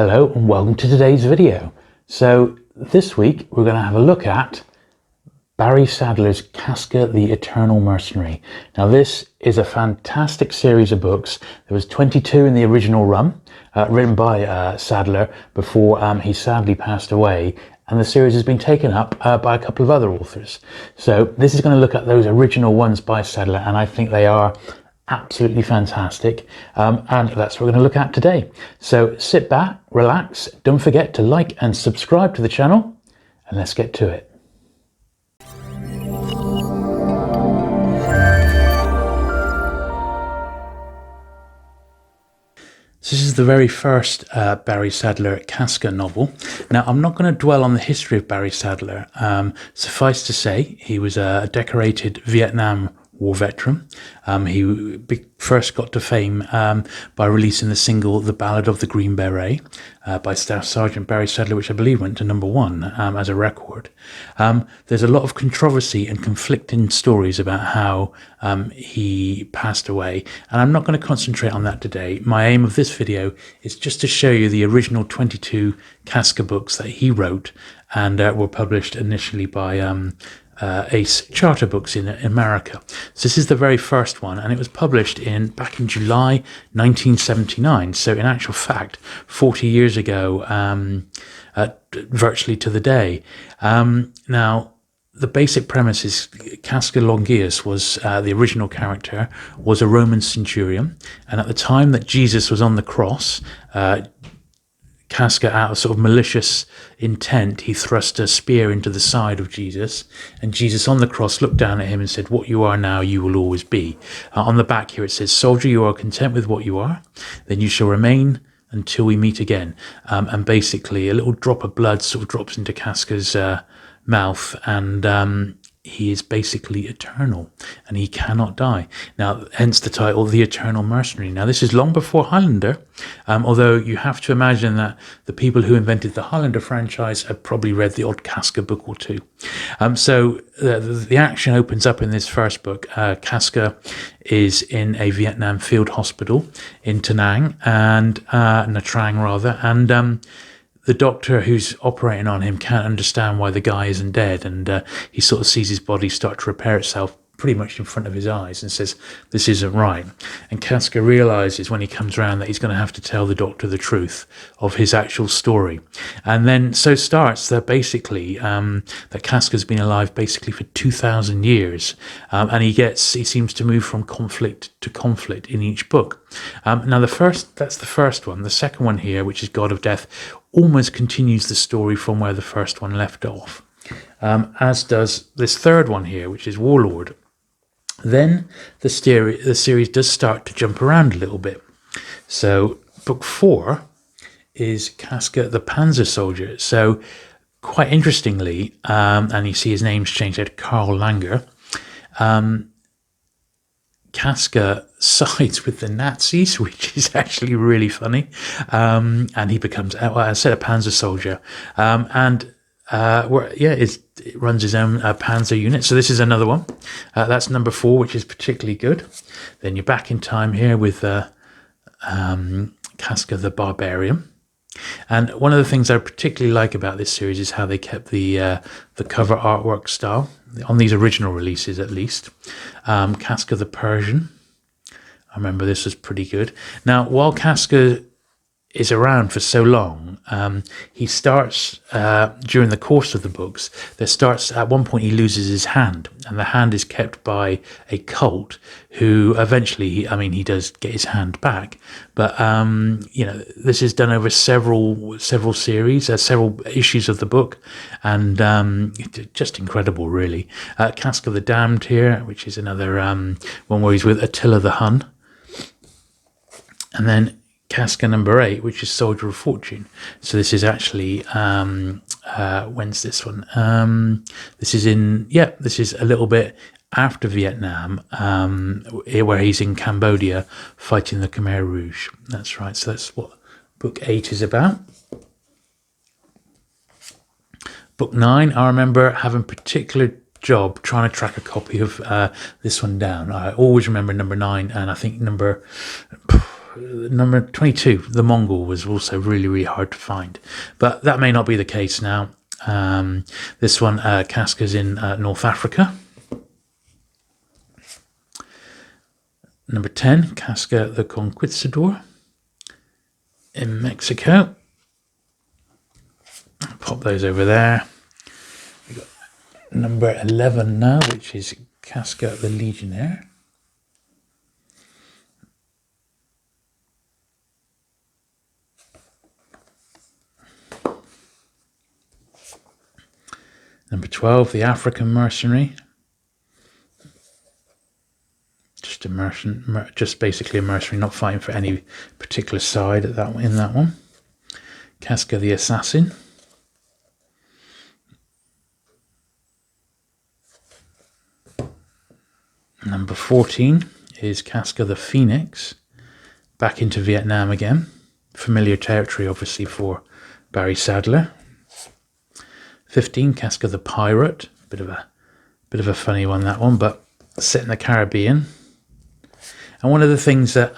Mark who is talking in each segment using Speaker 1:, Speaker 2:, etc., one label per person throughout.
Speaker 1: Hello and welcome to today's video. So this week we're going to have a look at Barry Sadler's Casca, the Eternal Mercenary. Now this is a fantastic series of books. There was 22 in the original run, written by Sadler before he sadly passed away, and the series has been taken up by a couple of other authors. So this is going to look at those original ones by Sadler, and I think they are absolutely fantastic, and that's what we're going to look at today. So sit back, relax, don't forget to like and subscribe to the channel, and let's get to it. So this is the very first Barry Sadler Casca novel. Now, I'm not going to dwell on the history of Barry Sadler. Suffice to say, he was a decorated Vietnam War veteran. He first got to fame by releasing the single "The Ballad of the Green Beret" by Staff Sergeant Barry Sadler, which I believe went to #1 as a record. There's a lot of controversy and conflicting stories about how he passed away, and I'm not going to concentrate on that today. My aim of this video is just to show you the original 22 Casca books that he wrote and were published initially by Ace Charter Books in America. So this is the very first one, and it was published back in July 1979. So in actual fact, 40 years ago, virtually to the day. Now, the basic premise is Casca Longius was the original character, was a Roman centurion, and at the time that Jesus was on the cross, Casca, out of sort of malicious intent, he thrust a spear into the side of Jesus, and Jesus on the cross looked down at him and said, "What you are now, you will always be." On the back here it says, "Soldier, you are content with what you are, then you shall remain until we meet again." And basically a little drop of blood sort of drops into Casca's mouth, and he is basically eternal, and he cannot die. Now, hence the title, The Eternal Mercenary. Now, this is long before Highlander, although you have to imagine that the people who invented the Highlander franchise have probably read the odd Casca book or two. So the action opens up in this first book. Casca is in a Vietnam field hospital in Nha Trang rather, and the doctor who's operating on him can't understand why the guy isn't dead, and he sort of sees his body start to repair itself pretty much in front of his eyes and says, "This isn't right." And Casca realizes when he comes around that he's going to have to tell the doctor the truth of his actual story. And then so starts that basically that Casca's been alive basically for 2,000 years, and he seems to move from conflict to conflict in each book. Now that's the first one. The second one here, which is God of Death, almost continues the story from where the first one left off, as does this third one here, which is Warlord. Then the series does start to jump around a little bit. So book 4 is Casca the Panzer Soldier. So quite interestingly, and you see his name's changed to Karl Langer, Casca sides with the Nazis, which is actually really funny, and he becomes, I said, a Panzer Soldier, it runs his own Panzer unit. So this is another one. That's number 4, which is particularly good. Then you're back in time here with Casca the Barbarian. And one of the things I particularly like about this series is how they kept the cover artwork style, on these original releases at least. Casca the Persian. I remember this was pretty good. Now, while Casca is around for so long, he starts, during the course of the books, at one point he loses his hand, and the hand is kept by a cult who eventually, he does get his hand back, but, this is done over several series, several issues of the book, and just incredible, really. Casca the Damned here, which is another one where he's with Attila the Hun, and then Casca number 8, which is Soldier of Fortune. So this is actually, when's this one? This is a little bit after Vietnam, where he's in Cambodia fighting the Khmer Rouge. That's right. So that's what book 8 is about. Book 9, I remember having particular job trying to track a copy of this one down. I always remember number 9, and I think number number 22, the Mongol, was also really, really hard to find. But that may not be the case now. This one, Casca's in North Africa. Number 10, Casca the Conquistador in Mexico. Pop those over there. We've got number 11 now, which is Casca the Legionnaire. Number 12, the African Mercenary. Just basically a mercenary, not fighting for any particular side in that one. Casca the Assassin. Number 14 is Casca the Phoenix. Back into Vietnam again. Familiar territory, obviously, for Barry Sadler. 15, Casca the Pirate. Bit of a funny one, that one, but set in the Caribbean. And one of the things that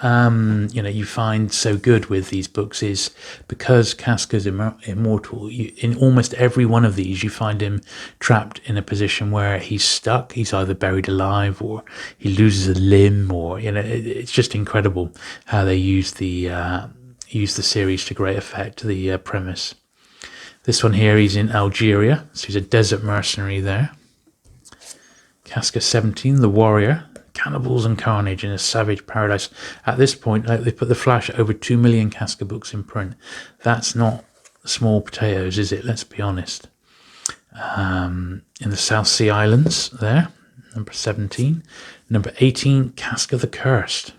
Speaker 1: you find so good with these books is because Casca's immortal, in almost every one of these you find him trapped in a position where he's stuck. He's either buried alive or he loses a limb, or it's just incredible how they use the series to great effect. The premise. This one here, he's in Algeria, so he's a desert mercenary there. Casca 17, the Warrior. Cannibals and carnage in a savage paradise. At this point, they put the flash at over 2 million Casca books in print. That's not small potatoes, is it? Let's be honest. In the South Sea Islands there, number 17. Number 18, Casca the Cursed.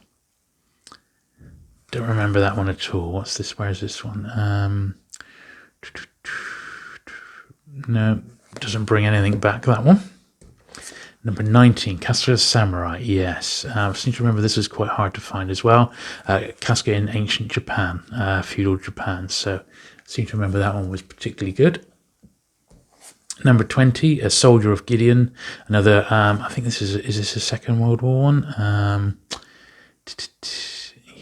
Speaker 1: Don't remember that one at all. What's this? Where's this one? No, doesn't bring anything back, that one. Number 19, Casca the Samurai. Yes, I seem to remember this was quite hard to find as well. Casca in ancient Japan, feudal Japan. So I seem to remember that one was particularly good. Number 20, A Soldier of Gideon. Another, I think is this a Second World War one?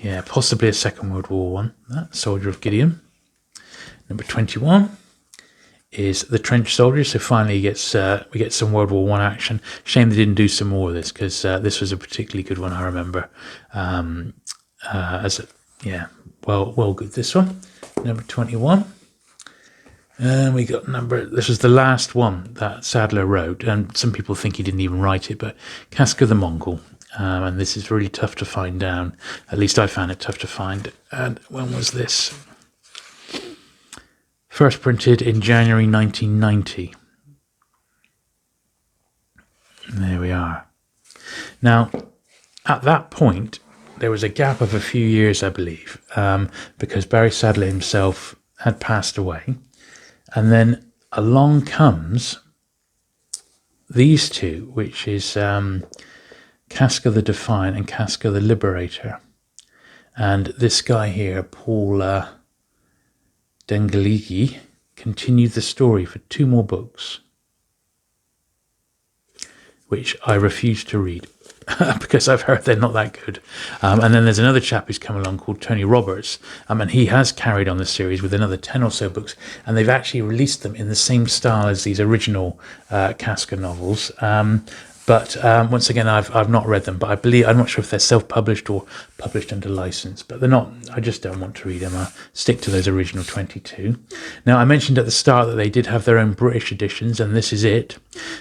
Speaker 1: Yeah, possibly a Second World War one. That Soldier of Gideon. Number 21 is The Trench Soldier. So finally we get some World War One action. Shame they didn't do some more of this, because this was a particularly good one, I remember. Well good, this one. Number 21. And we got this was the last one that Sadler wrote, and some people think he didn't even write it, but Casca the Mongol. And this is really tough to find down. At least I found it tough to find. And when was this? First printed in January 1990. There we are. Now, at that point, there was a gap of a few years, I believe, because Barry Sadler himself had passed away. And then along comes these two, which is Casca the Defiant and Casca the Liberator. And this guy here, Paul Dengeligi, continued the story for 2 more books, which I refuse to read because I've heard they're not that good. And then there's another chap who's come along called Tony Roberts, and he has carried on the series with another 10 or so books, and they've actually released them in the same style as these original Casca novels. But once again, I've not read them, but I'm not sure if they're self-published or published under license, but they're not. I just don't want to read them. I'll stick to those original 22. Now, I mentioned at the start that they did have their own British editions, and this is it.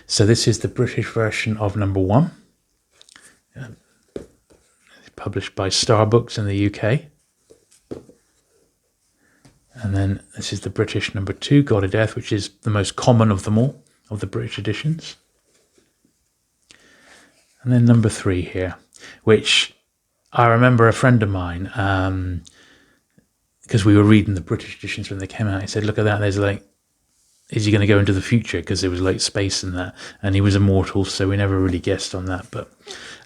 Speaker 1: So this is the British version of number 1. Published by Star Books in the UK. And then this is the British number 2, God of Death, which is the most common of them all, of the British editions. And then number 3 here, which I remember a friend of mine, because we were reading the British editions when they came out, he said, look at that, there's like, is he going to go into the future? Because there was like space in that, and he was immortal, so we never really guessed on that, but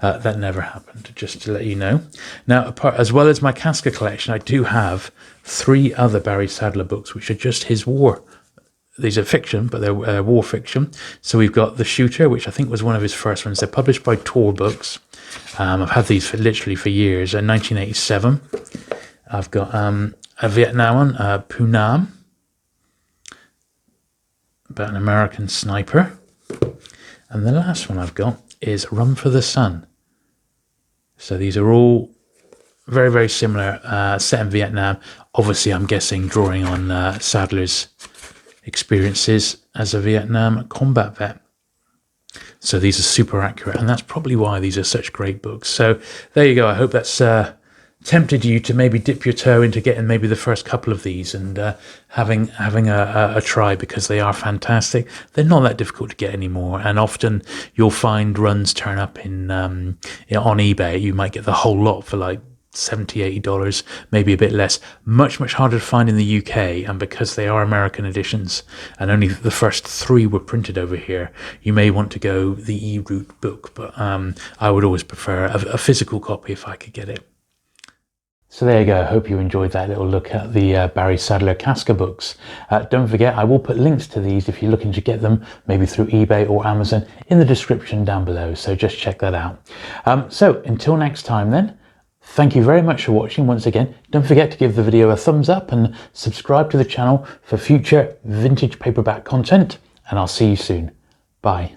Speaker 1: that never happened, just to let you know. Now, as well as my Casca collection, I do have 3 other Barry Sadler books, which are just his war these are fiction, but they're war fiction. So we've got The Shooter, which I think was one of his first ones. They're published by Tor Books. I've had these literally for years. In 1987, I've got a Vietnam one, Punam, about an American sniper. And the last one I've got is Run for the Sun. So these are all very, very similar, set in Vietnam. Obviously, I'm guessing drawing on Sadler's experiences as a Vietnam combat vet. So these are super accurate, and that's probably why these are such great books. So there you go. I hope that's tempted you to maybe dip your toe into getting maybe the first couple of these and having a try, because they are fantastic. They're not that difficult to get anymore, and often you'll find runs turn up in on eBay. You might get the whole lot for like $70-80, maybe a bit less. Much harder to find in the UK, and because they are American editions and only the first 3 were printed over here, you may want to go the e-route book, but I would always prefer a physical copy if I could get it. So there you go. I hope you enjoyed that little look at the Barry Sadler Casca books. Don't forget, I will put links to these if you're looking to get them, maybe through eBay or Amazon, in the description down below. So just check that out. So until next time then, thank you very much for watching once again. Don't forget to give the video a thumbs up and subscribe to the channel for future vintage paperback content. And I'll see you soon. Bye.